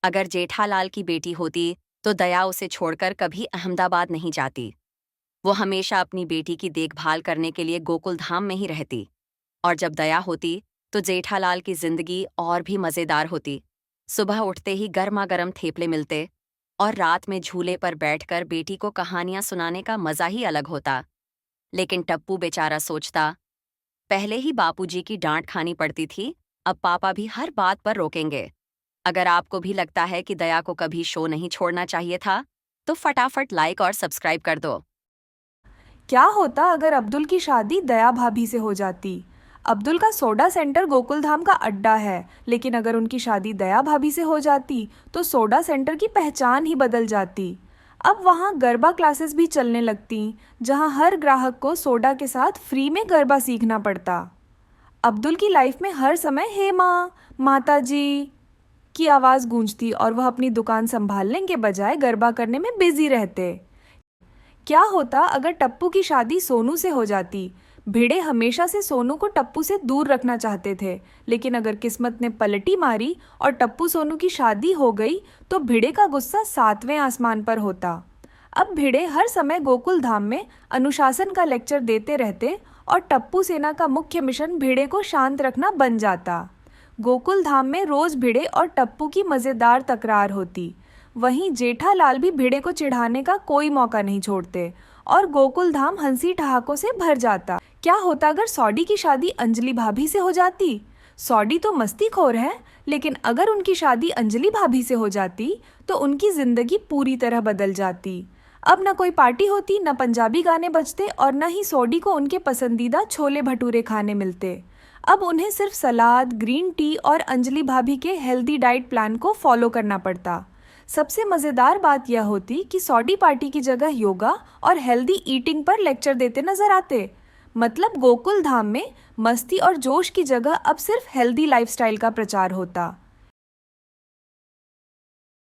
अगर जेठालाल की बेटी होती तो दया उसे छोड़कर कभी अहमदाबाद नहीं जाती। वो हमेशा अपनी बेटी की देखभाल करने के लिए गोकुलधाम में ही रहती। और जब दया होती तो जेठालाल की जिंदगी और भी मजेदार होती। सुबह उठते ही गर्मा गर्म थेपले मिलते और रात में झूले पर बैठकर बेटी को कहानियां सुनाने का मजा ही अलग होता। लेकिन टप्पू बेचारा सोचता, पहले ही बापूजी की डांट खानी पड़ती थी, अब पापा भी हर बात पर रोकेंगे। अगर आपको भी लगता है कि दया को कभी शो नहीं छोड़ना चाहिए था, तो फटाफट लाइक और सब्सक्राइब कर दो। क्या होता अगर अब्दुल की शादी दया भाभी से हो जाती? अब्दुल का सोडा सेंटर गोकुलधाम का अड्डा है, लेकिन अगर उनकी शादी दया भाभी से हो जाती तो सोडा सेंटर की पहचान ही बदल जाती। अब वहाँ गरबा क्लासेस भी चलने लगती, जहाँ हर ग्राहक को सोडा के साथ फ्री में गरबा सीखना पड़ता। अब्दुल की लाइफ में हर समय हे माँ, माता जी की आवाज़ गूंजती और वह अपनी दुकान संभालने के बजाय गरबा करने में बिजी रहते। क्या होता अगर टप्पू की शादी सोनू से हो जाती? भिड़े हमेशा से सोनू को टप्पू से दूर रखना चाहते थे, लेकिन अगर किस्मत ने पलटी मारी और टप्पू सोनू की शादी हो गई तो भिड़े का गुस्सा 7वें आसमान पर होता। अब भिड़े हर समय गोकुल धाम में अनुशासन का लेक्चर देते रहते और टप्पू सेना का मुख्य मिशन भिड़े को शांत रखना बन जाता। गोकुल धाम में रोज भिड़े और टप्पू की मजेदार तकरार होती। वहीं जेठालाल भी भिड़े को चिढ़ाने का कोई मौका नहीं छोड़ते और गोकुल धाम हंसी ठहाकों से भर जाता। क्या होता अगर सौडी की शादी अंजलि भाभी से हो जाती? सौडी तो मस्तीखोर है, लेकिन अगर उनकी शादी अंजलि भाभी से हो जाती तो उनकी जिंदगी पूरी तरह बदल जाती। अब न कोई पार्टी होती, न पंजाबी गाने बजते और न ही सौडी को उनके पसंदीदा छोले भटूरे खाने मिलते। अब उन्हें सिर्फ सलाद, ग्रीन टी और अंजलि भाभी के हेल्दी डाइट प्लान को फॉलो करना पड़ता। सबसे मज़ेदार बात यह होती कि सौडी पार्टी की जगह योगा और हेल्दी ईटिंग पर लेक्चर देते नजर आते। मतलब गोकुल धाम में मस्ती और जोश की जगह अब सिर्फ हेल्दी लाइफस्टाइल का प्रचार होता।